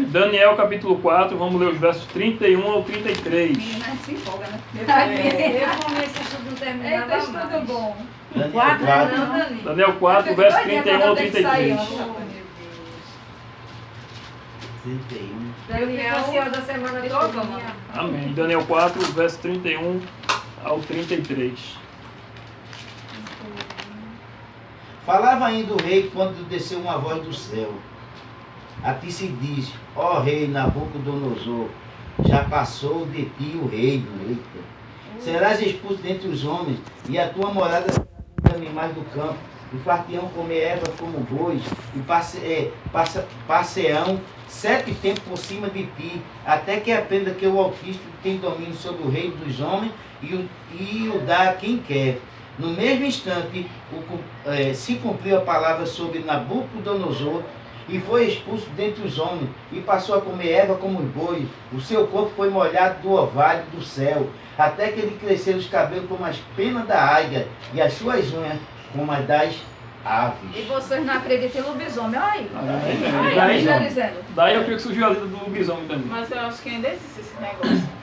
Daniel capítulo 4, vamos ler os versos 31 ao 33. Menina, se empolga, né? Eu comecei a estudar, não terminava Eita, mais. estudo bom. Quatro, Não, Dani. Daniel 4, verso 31 ao 33. 31. Eu fico ansiosa a semana toda, mano. Amém. Daniel 4, verso 31 ao 33. Falava ainda o rei quando desceu uma voz do céu. A ti se diz, ó rei Nabucodonosor, já passou de ti o reino. Eita. Serás expulso dentre os homens, e a tua morada será dos animais do campo, e far-te-ão comer erva como bois, e passeão 7 tempos por cima de ti, até que aprenda que o Altíssimo tem domínio sobre o reino dos homens e o dá a quem quer. No mesmo instante, se cumpriu a palavra sobre Nabucodonosor, e foi expulso dentre os homens, e passou a comer erva como os bois. O seu corpo foi molhado do orvalho do céu, até que ele cresceram os cabelos como as penas da águia, e as suas unhas como as das aves. E vocês não acreditam em lobisomem, olha aí. Daí, Está dizendo. daí eu creio que surgiu a lenda do lobisomem também. Mas eu acho que ainda existe esse negócio.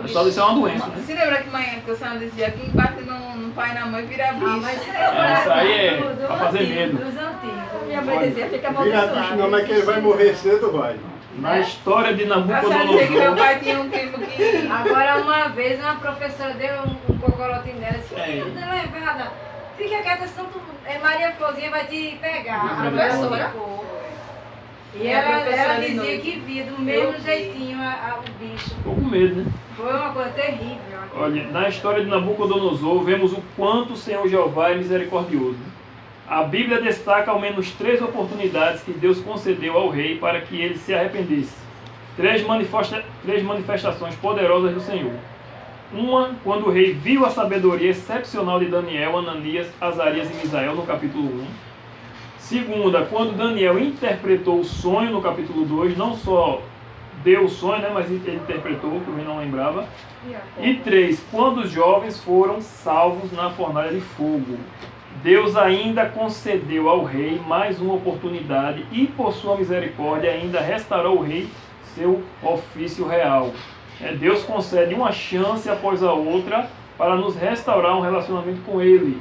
Só isso é uma doença, né? Se lembra que manhã que a senhora dizia que bate no pai e na mãe vira bicho? Mas Isso aí é pra fazer medo. Dos antigos. Minha mãe dizia, fica Vira bicho amaldiçoado. não, mas que ele vai morrer cedo, vai. Na história de A senhora dizia que meu Nabucodonosor, pai tinha um primo que... Agora, uma vez, uma professora deu um cocorotinho nela e disse, filha, levada, fica quieta, senão Maria Florzinha vai te pegar. A professora? E É a ela professora de dizia noite. que via do mesmo vi. jeitinho o bicho. ficou com medo, né? Foi uma coisa terrível. Olha, na história de Nabucodonosor, vemos o quanto o Senhor Jeová é misericordioso. A Bíblia destaca ao menos 3 oportunidades que Deus concedeu ao rei para que ele se arrependesse. 3 manifestações poderosas do Senhor. Uma, quando o rei viu a sabedoria excepcional de Daniel, Ananias, Azarias e Misael, no capítulo 1. Segunda, quando Daniel interpretou o sonho, no capítulo 2, não só deu o sonho, né, mas ele interpretou, que o rei não lembrava. E 3, quando os jovens foram salvos na fornalha de fogo. Deus ainda concedeu ao rei mais uma oportunidade e, por sua misericórdia, ainda restaurou o rei seu ofício real. Deus concede uma chance após a outra para nos restaurar um relacionamento com Ele.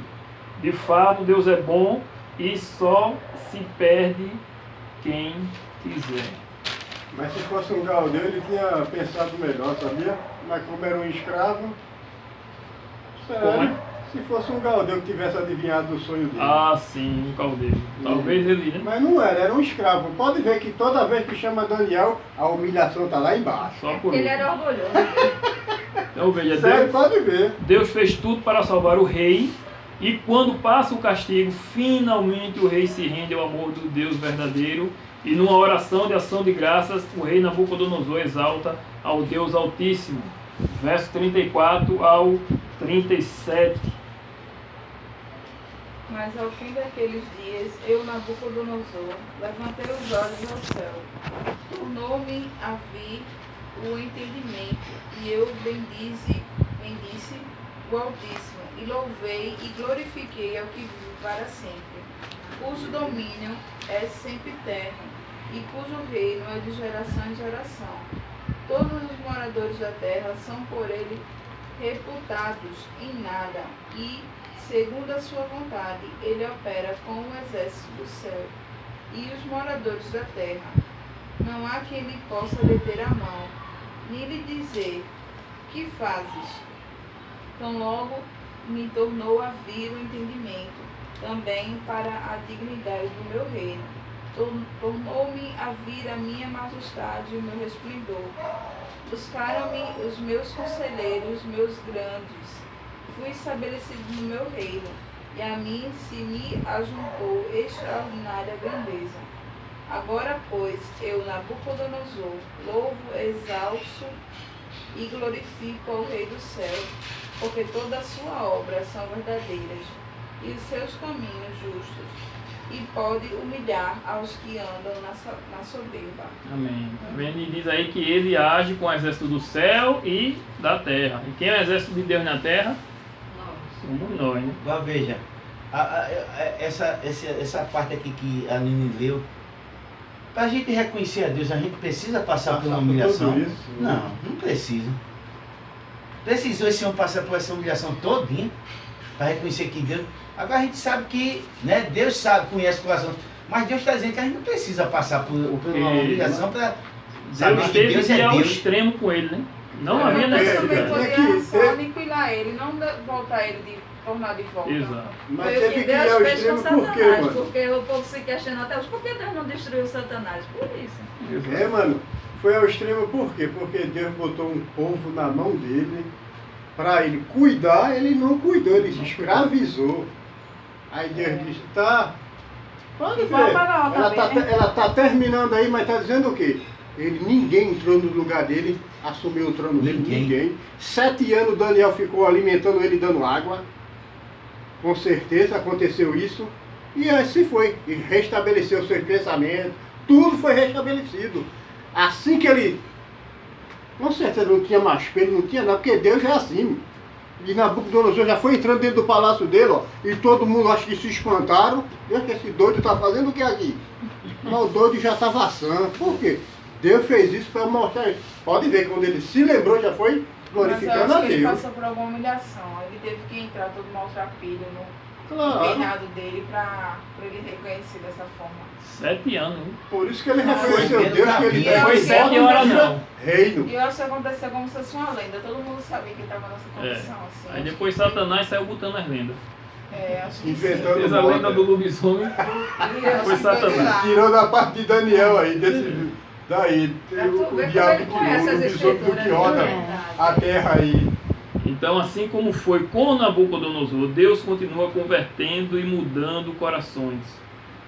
De fato, Deus é bom e só se perde quem quiser. Mas se fosse um Galdeu, ele tinha pensado melhor, sabia? Mas como era um escravo... Como é? Se fosse um Galdeu que tivesse adivinhado o sonho dele. Ah, sim, um caldeiro. Talvez ele, né? Mas não era um escravo. Pode ver que toda vez que chama Daniel, a humilhação está lá embaixo. Só por Ele isso. era orgulhoso. Então veja, Sério, pode ver. Deus fez tudo para salvar o rei, e quando passa o castigo, finalmente o rei se rende ao amor do Deus verdadeiro, e numa oração de ação de graças, o rei Nabucodonosor exalta ao Deus Altíssimo. Verso 34 ao 37. Mas ao fim daqueles dias, eu, Nabucodonosor, levantei os olhos ao céu. Tornou-me a vir o entendimento, e eu bendize o Altíssimo, e louvei e glorifiquei ao que vive para sempre, cujo domínio é sempre eterno, e cujo reino é de geração em geração. Todos os moradores da terra são por ele reputados em nada, e segundo a sua vontade, ele opera com o exército do céu e os moradores da terra. Não há quem lhe possa deter a mão, nem lhe dizer, que fazes? Tão logo me tornou a vir o entendimento, também para a dignidade do meu reino. Tornou-me a vir a minha majestade e o meu resplendor. Buscaram-me os meus conselheiros, meus grandes. Fui estabelecido no meu reino, e a mim se me ajuntou extraordinária grandeza. Agora, pois, eu, Nabucodonosor, louvo, exalço e glorifico ao Rei do céu, porque toda a sua obra são verdadeiras, e os seus caminhos justos, e pode humilhar aos que andam na soberba. Amém. Ele diz aí que ele age com o exército do céu e da terra. E quem é o exército de Deus na terra? Somos nós, né? Agora veja, essa parte aqui que a Nini leu, Para a gente reconhecer a Deus, a gente precisa passar por uma Passar por humilhação? tudo isso. Não precisa. Precisou esse homem passar por essa humilhação todinha para reconhecer que Deus... Agora a gente sabe que, né, Deus sabe, conhece o coração, mas Deus está dizendo que a gente não precisa passar por uma humilhação para saber Deus que teve Deus que ir é ao Deus. extremo com ele, né? Não Mas havia também necessidade. poderia só aniquilar ele, não voltar ele de tornar de volta. Exato. Mas Foi o teve que que ir Deus ao fez com extremo por quê, Satanás, mano? porque o povo se questiona até hoje, por que Deus não destruiu Satanás? Por isso. É, mano, foi ao extremo por quê? Porque Deus botou um povo na mão dele para ele cuidar, ele não cuidou, ele se escravizou. Aí Deus disse, tá, pode ver, Igual Faraó também, né? ela tá terminando aí, mas tá dizendo o quê? Ninguém entrou no lugar dele, assumiu o trono dele, ninguém. 7 anos Daniel ficou alimentando ele, dando água. Com certeza aconteceu isso. E assim foi. E restabeleceu seus pensamentos. Tudo foi restabelecido. Assim que ele... Com certeza não tinha mais pelo, não tinha nada, porque Deus é assim. E Nabucodonosor já foi entrando dentro do palácio dele, ó. E todo mundo acho que se espantaram. Deus, que esse doido tá fazendo o que aqui? Mas o doido já estava sã. Por quê? Deus fez isso para mostrar. Pode ver que quando ele se lembrou, já foi glorificando Mas eu a acho que ele Deus. passou por alguma humilhação. Ele teve que entrar todo maltrapilho no Claro. reinado dele para ele reconhecer dessa forma. 7 anos, hein? Por isso que ele Foi reconheceu pelo Deus, que ele caminho. Foi 7 horas não. reino. E eu acho que aconteceu como se fosse uma lenda. Todo mundo sabia que ele estava nessa condição. Assim. Aí depois Satanás saiu botando as lendas. Acho que Inventando Fez a moda. lenda do lobisomem. Foi Satanás. Tirou da parte de Daniel aí, daí, Pra tu o ver como diabo ele que conhece o as lobisomem do escrituras, que roda né? a terra aí. Então, assim como foi com Nabucodonosor, Deus continua convertendo e mudando corações.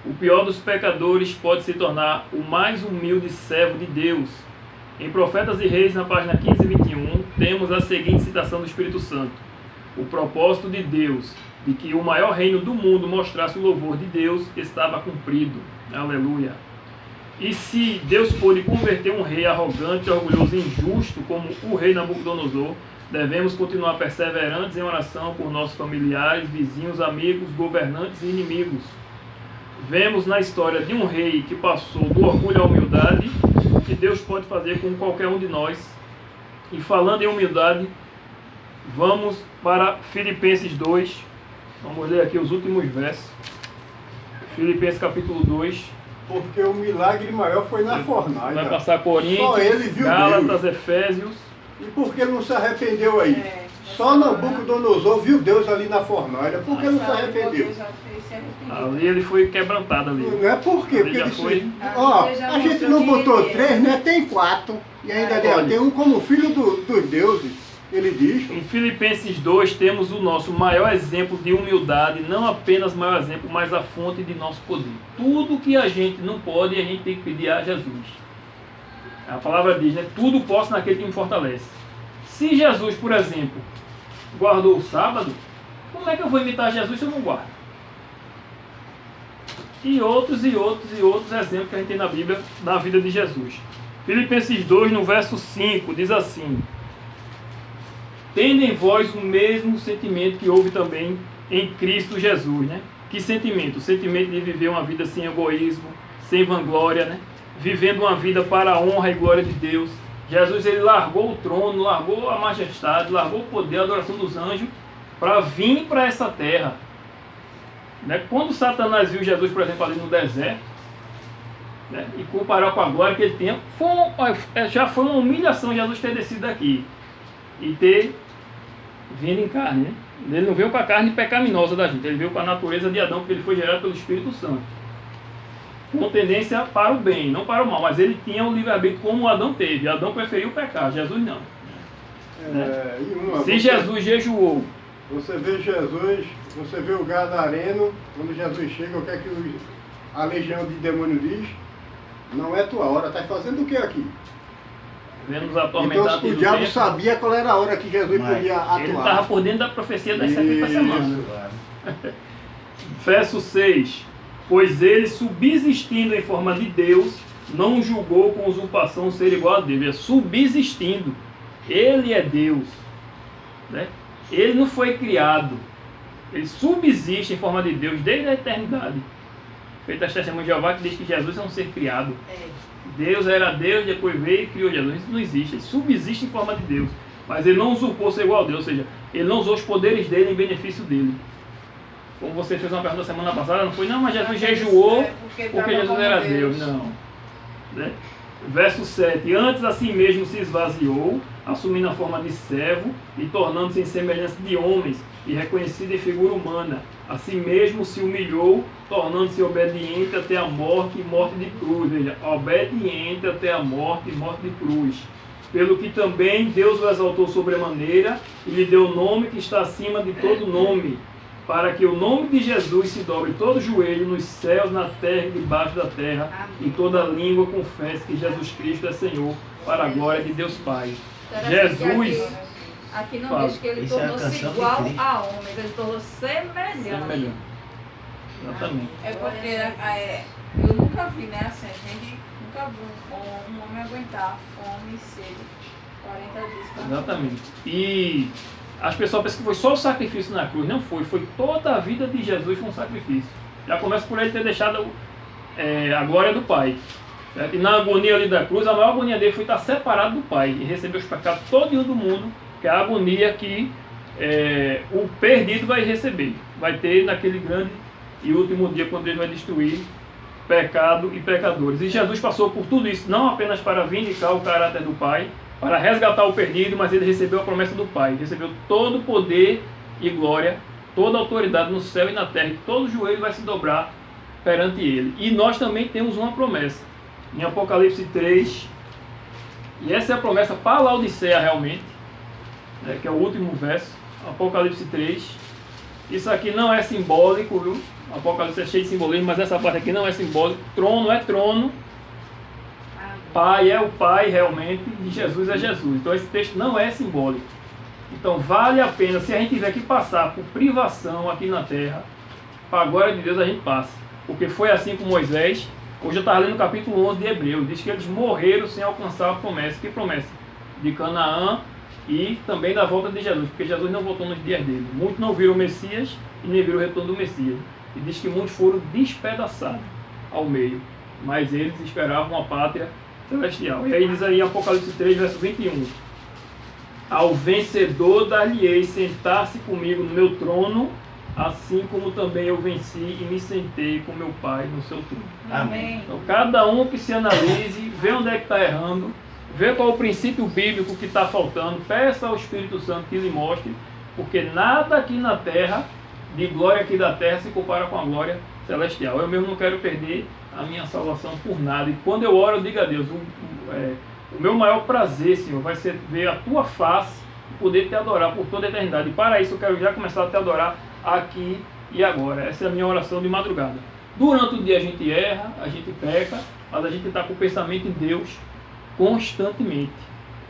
O pior dos pecadores pode se tornar o mais humilde servo de Deus. Em Profetas e Reis, na página 15 e 21, temos a seguinte citação do Espírito Santo. O propósito de Deus, de que o maior reino do mundo mostrasse o louvor de Deus, estava cumprido. Aleluia. E se Deus pôde converter um rei arrogante, orgulhoso e injusto, como o rei Nabucodonosor, devemos continuar perseverantes em oração por nossos familiares, vizinhos, amigos, governantes e inimigos. Vemos na história de um rei que passou do orgulho à humildade, o que Deus pode fazer com qualquer um de nós. E falando em humildade, vamos para Filipenses 2. Vamos ler aqui os últimos versos. Filipenses capítulo 2. Porque o milagre maior foi na fornalha. Vai passar Só Coríntios, ele viu Gálatas, Deus. Efésios. E por que ele não se arrependeu aí? Só Nabucodonosor viu Deus ali na fornalha. Por que não se arrependeu? Ali ele foi quebrantado ali. Não é por quê? Ali Porque já ele foi. disse, ó, Ali já a gente mostrou não que botou ele é. 3, né? Tem 4. E ainda Olha. tem um como filho dos deuses. Ele diz. Em Filipenses 2 temos o nosso maior exemplo de humildade, não apenas maior exemplo, mas a fonte de nosso poder. Tudo que a gente não pode, a gente tem que pedir a Jesus. A palavra diz, né? Tudo posso naquele que me fortalece. Se Jesus, por exemplo, guardou o sábado, como é que eu vou imitar Jesus se eu não guardo? E outros exemplos que a gente tem na Bíblia, na vida de Jesus. Filipenses 2, no verso 5, diz assim: tende em vós o mesmo sentimento que houve também em Cristo Jesus, né? Que sentimento? O sentimento de viver uma vida sem egoísmo, sem vanglória, né? Vivendo uma vida para a honra e glória de Deus. Jesus, ele largou o trono, largou a majestade, largou o poder, a adoração dos anjos, para vir para essa terra. Né? Quando Satanás viu Jesus, por exemplo, ali no deserto, né? E comparou com a glória que ele tinha, já foi uma humilhação Jesus ter descido daqui e ter vindo em carne, né? Ele não veio com a carne pecaminosa da gente, ele veio com a natureza de Adão, porque ele foi gerado pelo Espírito Santo, com tendência para o bem, não para o mal, mas ele tinha o livre-arbítrio como Adão teve. Adão preferiu pecar, Jesus não. Se Jesus jejuou, Você vê Jesus, você vê o Gadareno, quando Jesus chega, o que é que a legião de demônio diz? Não é tua hora, estás fazendo o que aqui? vemos atormentado Então o do diabo tempo, sabia qual era a hora que Jesus Mas podia ele atuar. estava por dentro da profecia das 70 semanas. Claro. Verso 6: pois ele, subsistindo em forma de Deus, não julgou com usurpação ser igual a Deus. Ele é subsistindo. Ele é Deus, né? Ele não foi criado. Ele subsiste em forma de Deus desde a eternidade. feito as testemunhas de Jeová, que diz que Jesus é um ser criado. É. Deus era Deus, depois veio e criou Jesus. Isso não existe, ele subsiste em forma de Deus. Mas ele não usurpou ser igual a Deus, ou seja, ele não usou os poderes dele em benefício dele. Como você fez uma pergunta semana passada, não foi, não, mas Jesus jejuou porque Jesus era Deus. Não. Né? Verso 7. Antes a si mesmo se esvaziou, assumindo a forma de servo e tornando-se em semelhança de homens e reconhecido em figura humana. A si mesmo se humilhou, tornando-se obediente até a morte e morte de cruz. Veja, obediente até a morte e morte de cruz. Pelo que também Deus o exaltou sobremaneira e lhe deu o nome que está acima de todo nome, para que o nome de Jesus se dobre todo joelho nos céus, na terra e debaixo da terra, e toda língua confesse que Jesus Cristo é Senhor, para a glória de Deus Pai. Jesus... Aqui não Fala. diz que ele Isso é a tornou-se canção de igual Cristo. a homens, ele tornou semelhante. Semelhante. Exatamente. É porque eu nunca vi, né, assim, a gente nunca viu um homem aguentar fome e sede 40 dias. Exatamente. E as pessoas pensam que foi só o sacrifício na cruz. Não foi. Foi toda a vida de Jesus foi um sacrifício. Já começa por ele ter deixado a glória do Pai. Certo? E na agonia ali da cruz, a maior agonia dele foi estar separado do Pai e receber os pecados todinho do mundo, que é a agonia que o perdido vai receber. Vai ter naquele grande e último dia, quando ele vai destruir pecado e pecadores. E Jesus passou por tudo isso, não apenas para vindicar o caráter do Pai, para resgatar o perdido, mas ele recebeu a promessa do Pai. Recebeu todo o poder e glória, toda a autoridade no céu e na terra, e todo joelho vai se dobrar perante ele. E nós também temos uma promessa, em Apocalipse 3, e essa é a promessa para Laodiceia realmente, né, que é o último verso, Apocalipse 3. Isso aqui não é simbólico, viu? Apocalipse é cheio de simbolismo, mas essa parte aqui não é simbólico. Trono é trono, Pai é o Pai realmente, e Jesus é Jesus. Então esse texto não é simbólico. Então vale a pena, se a gente tiver que passar por privação aqui na terra, para a glória de Deus a gente passa. Porque foi assim com Moisés. Hoje eu estava lendo o capítulo 11 de Hebreus. Diz que eles morreram sem alcançar a promessa. Que promessa? De Canaã e também da volta de Jesus. Porque Jesus não voltou nos dias dele. Muitos não viram o Messias e nem viram o retorno do Messias. E diz que muitos foram despedaçados ao meio. Mas eles esperavam a pátria celestial. E aí diz aí em Apocalipse 3, verso 21. Ao vencedor dar-lhe-ei sentar-se comigo no meu trono, assim como também eu venci e me sentei com meu Pai no seu trono. Amém. Então cada um que se analise, vê onde é que está errando, vê qual é o princípio bíblico que está faltando, peça ao Espírito Santo que lhe mostre, porque nada aqui na terra, de glória aqui da terra, se compara com a glória celestial. Eu mesmo não quero perder a minha salvação por nada. E quando eu oro, eu digo a Deus, o meu maior prazer, Senhor, vai ser ver a Tua face e poder Te adorar por toda a eternidade. E para isso eu quero já começar a Te adorar aqui e agora. Essa é a minha oração de madrugada. Durante o dia a gente erra, a gente peca, mas a gente está com o pensamento em Deus constantemente.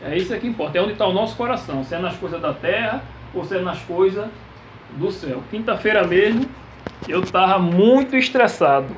É isso que importa, é onde está o nosso coração, se é nas coisas da terra ou se é nas coisas do céu. Quinta-feira mesmo, eu estava muito estressado.